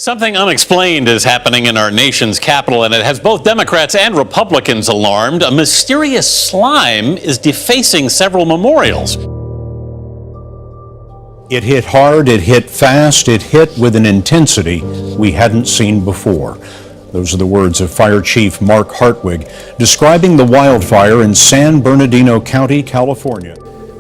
Something unexplained is happening in our nation's capital, and it has both Democrats and Republicans alarmed. A mysterious slime is defacing several memorials. It hit hard, it hit fast, it hit with an intensity we hadn't seen before. Those are the words of Fire Chief Mark Hartwig describing the wildfire in San Bernardino County, California.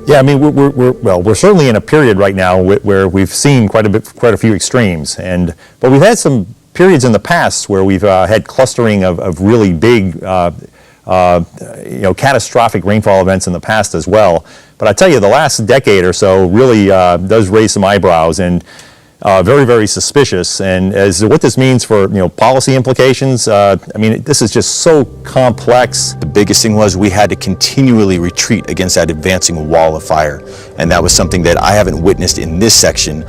Yeah, I mean, we're certainly in a period right now where we've seen quite a few extremes, but we've had some periods in the past where we've had clustering of really big, catastrophic rainfall events in the past as well. But I tell you, the last decade or so really does raise some eyebrows and very, very suspicious. And as to what this means for policy implications, I mean, this is just so complex. The biggest thing was we had to continually retreat against that advancing wall of fire, and that was something that I haven't witnessed in this section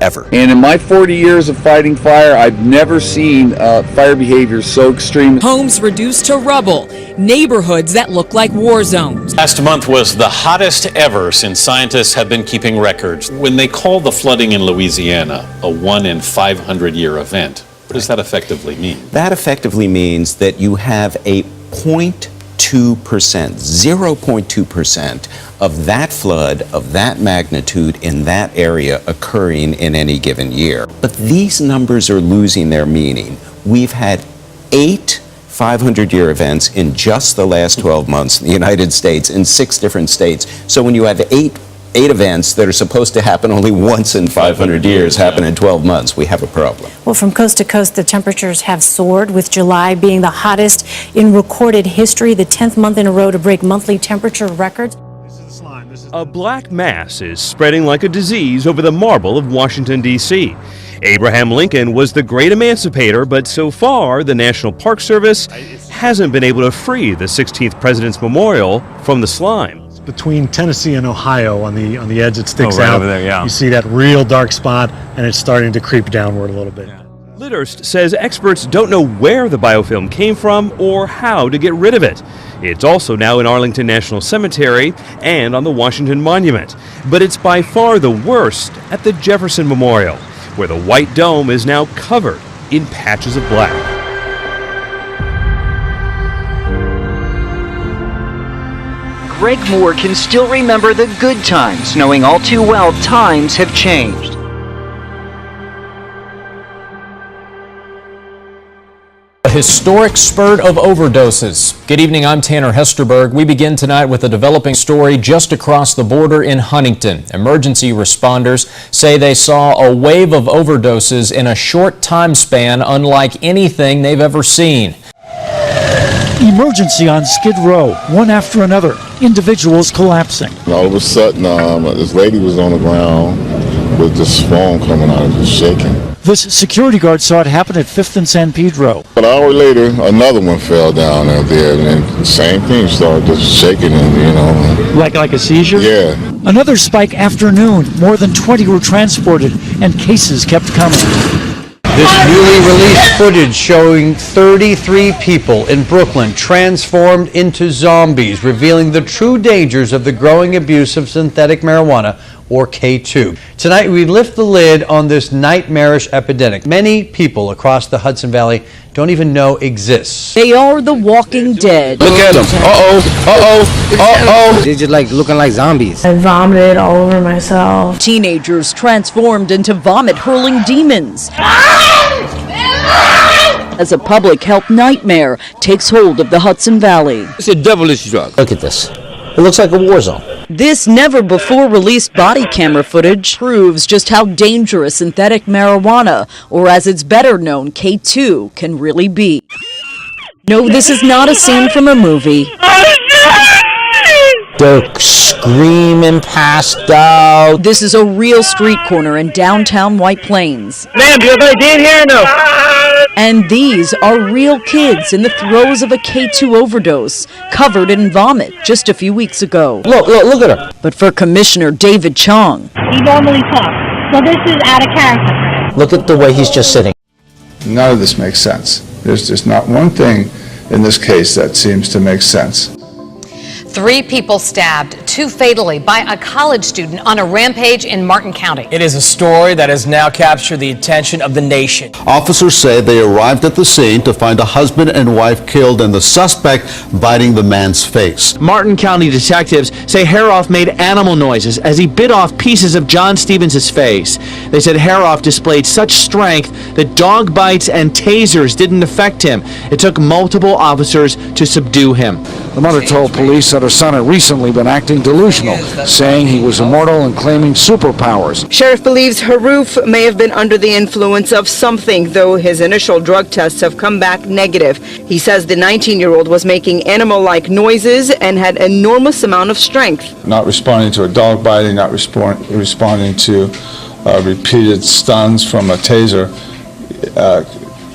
ever. And in my 40 years of fighting fire, I've never seen fire behavior so extreme. Homes reduced to rubble, neighborhoods that look like war zones. Last month was the hottest ever since scientists have been keeping records. When they call the flooding in Louisiana a 1 in 500-year event, what does that effectively mean? That effectively means that you have a 0.2% of that flood, of that magnitude in that area occurring in any given year. But these numbers are losing their meaning. We've had 8 500-year events in just the last 12 months in the United States in 6 different states. So when you have eight events that are supposed to happen only once in 500 years happen in 12 months, we have a problem. Well, from coast to coast, the temperatures have soared, with July being the hottest in recorded history, the 10th month in a row to break monthly temperature records. A black mass is spreading like a disease over the marble of Washington, D.C. Abraham Lincoln was the great emancipator, but so far the National Park Service hasn't been able to free the 16th President's Memorial from the slime. Between Tennessee and Ohio, on the edge, it sticks out. Over there, yeah. You see that real dark spot, and it's starting to creep downward a little bit. Litterst says experts don't know where the biofilm came from or how to get rid of it. It's also now in Arlington National Cemetery and on the Washington Monument. But it's by far the worst at the Jefferson Memorial, where the white dome is now covered in patches of black. Greg Moore can still remember the good times, knowing all too well times have changed. A historic spurt of overdoses. Good evening, I'm Tanner Hesterberg. We begin tonight with a developing story just across the border in Huntington. Emergency responders say they saw a wave of overdoses in a short time span unlike anything they've ever seen. Emergency on Skid Row, one after another, individuals collapsing. All of a sudden, this lady was on the ground with this foam coming out and just shaking. This security guard saw it happen at 5th and San Pedro. An hour later, another one fell down out there, and then the same thing started just shaking, and Like a seizure? Yeah. Another spike afternoon, more than 20 were transported, and cases kept coming. This newly released footage showing 33 people in Brooklyn transformed into zombies, revealing the true dangers of the growing abuse of synthetic marijuana, or K2. Tonight we lift the lid on this nightmarish epidemic many people across the Hudson Valley don't even know exists. They are the walking dead. Look at them. They're just like looking like zombies. I vomited all over myself. Teenagers transformed into vomit-hurling demons. As a public health nightmare takes hold of the Hudson Valley. It's a devilish drug. Look at this. It looks like a war zone. This never-before-released body camera footage proves just how dangerous synthetic marijuana, or as it's better known, K2, can really be. No, this is not a scene from a movie. They're screaming, passed out. This is a real street corner in downtown White Plains. Ma'am, you have ID in here or no? And these are real kids in the throes of a K2 overdose, covered in vomit just a few weeks ago. Look at her. But for Commissioner David Chong, He normally talks, so this is out of character for him. Look at the way he's just sitting. None of this makes sense. There's just not one thing in this case that seems to make sense. 3 people stabbed, 2 too fatally by a college student on a rampage in Martin County. It is a story that has now captured the attention of the nation. Officers say they arrived at the scene to find a husband and wife killed and the suspect biting the man's face. Martin County detectives say Haroff made animal noises as he bit off pieces of John Stevens' face. They said Haroff displayed such strength that dog bites and tasers didn't affect him. It took multiple officers to subdue him. The mother told police that her son had recently been acting delusional, saying he was immortal and claiming superpowers. Sheriff believes Haruf may have been under the influence of something, though his initial drug tests have come back negative. He says the 19-year-old was making animal-like noises and had enormous amount of strength. Not responding to a dog biting, not responding to repeated stuns from a taser,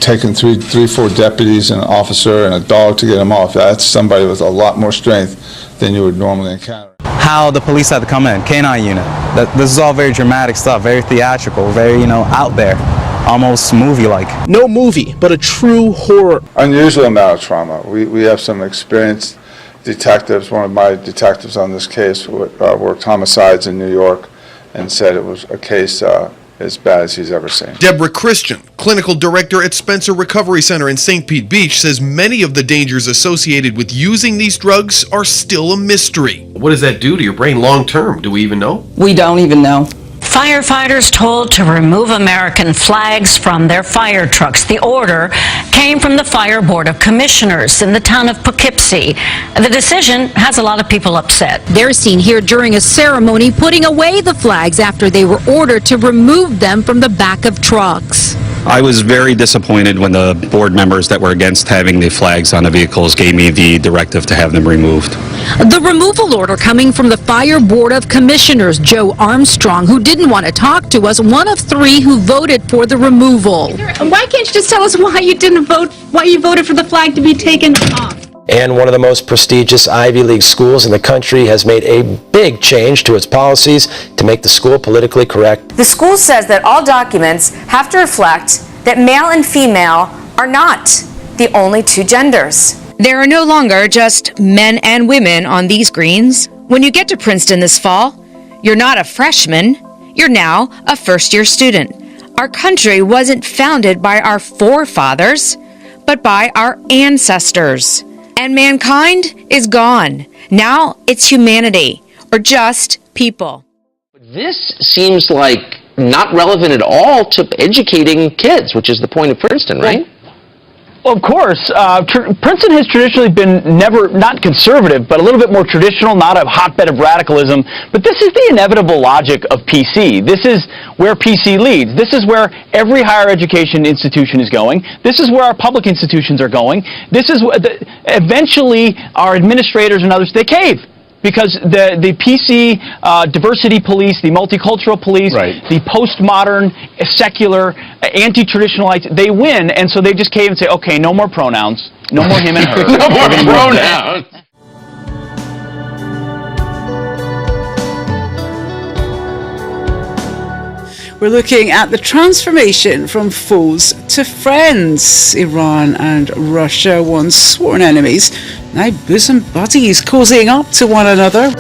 taking three, four deputies, and an officer, and a dog to get him off. That's somebody with a lot more strength than you would normally encounter. How the police had to come in, K-9 unit. This is all very dramatic stuff, very theatrical, very, out there, almost movie-like. No movie, but a true horror. Unusual amount of trauma. We have some experienced detectives. One of my detectives on this case worked homicides in New York and said it was a case as bad as he's ever seen. Deborah Christian, clinical director at Spencer Recovery Center in St. Pete Beach, says many of the dangers associated with using these drugs are still a mystery. What does that do to your brain long term? Do we even know? We don't even know. Firefighters told to remove American flags from their fire trucks. The order came from the Fire Board of Commissioners in the town of Poughkeepsie. The decision has a lot of people upset. They're seen here during a ceremony putting away the flags after they were ordered to remove them from the back of trucks. I was very disappointed when the board members that were against having the flags on the vehicles gave me the directive to have them removed. The removal order coming from the Fire Board of Commissioners. Joe Armstrong, who didn't want to talk to us, one of three who voted for the removal. Why can't you just tell us why you didn't vote, why you voted for the flag to be taken off? And one of the most prestigious Ivy League schools in the country has made a big change to its policies to make the school politically correct. The school says that all documents have to reflect that male and female are not the only two genders. There are no longer just men and women on these greens. When you get to Princeton this fall, you're not a freshman, you're now a first-year student. Our country wasn't founded by our forefathers, but by our ancestors. And mankind is gone. Now it's humanity, or just people. This seems like not relevant at all to educating kids, which is the point of Princeton, right? Well, of course. Princeton has traditionally been not conservative, but a little bit more traditional, not a hotbed of radicalism. But this is the inevitable logic of PC. This is where PC leads. This is where every higher education institution is going. This is where our public institutions are going. This is eventually our administrators and others, they cave. Because the PC diversity police, the multicultural police, the postmodern, secular, anti-traditionalites, they win, and so they just cave and say, okay, no more pronouns, no more him and her. No more pronouns. We're looking at the transformation from foes to friends. Iran and Russia, once sworn enemies, now bosom buddies, cozying up to one another.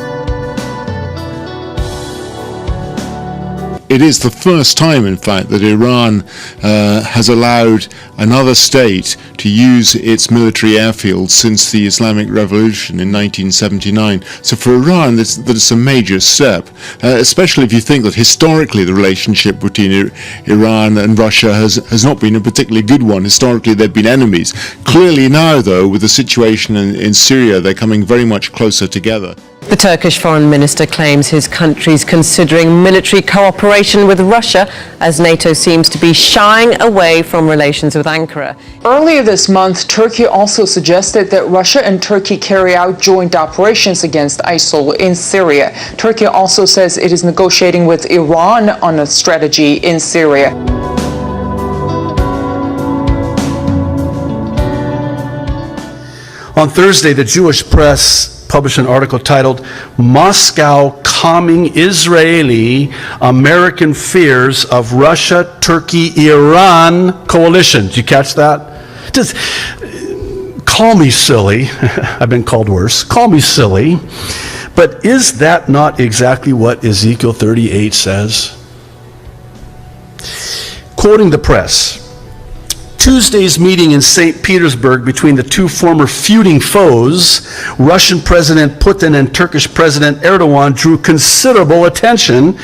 It is the first time, in fact, that Iran has allowed another state to use its military airfields since the Islamic Revolution in 1979. So for Iran, that's a major step, especially if you think that historically the relationship between Iran and Russia has not been a particularly good one. Historically, they've been enemies. Clearly now, though, with the situation in Syria, they're coming very much closer together. The Turkish foreign minister claims his country's considering military cooperation with Russia as NATO seems to be shying away from relations with Ankara. Earlier this month, Turkey also suggested that Russia and Turkey carry out joint operations against ISIL in Syria. Turkey also says it is negotiating with Iran on a strategy in Syria. On Thursday, the Jewish press published an article titled, "Moscow Calming Israeli American Fears of Russia-Turkey-Iran Coalition." Did you catch that? Just call me silly. I've been called worse. Call me silly. But is that not exactly what Ezekiel 38 says? Quoting the press, Tuesday's meeting in St. Petersburg between the two former feuding foes, Russian President Putin and Turkish President Erdogan, drew considerable attention.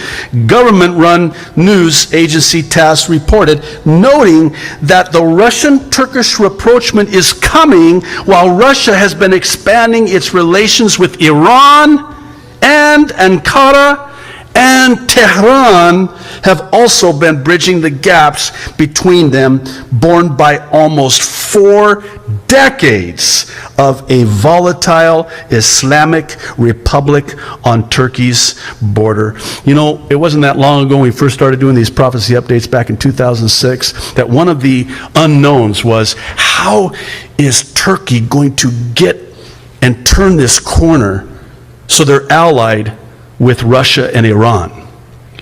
Government-run news agency TASS reported, noting that the Russian-Turkish rapprochement is coming while Russia has been expanding its relations with Iran, and Ankara and Tehran have also been bridging the gaps between them, borne by almost 4 decades of a volatile Islamic republic on Turkey's border. You know, it wasn't that long ago when we first started doing these prophecy updates back in 2006 that one of the unknowns was, how is Turkey going to get and turn this corner so they're allied with Russia and Iran?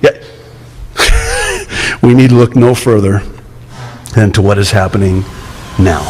Yeah. We need to look no further than to what is happening now.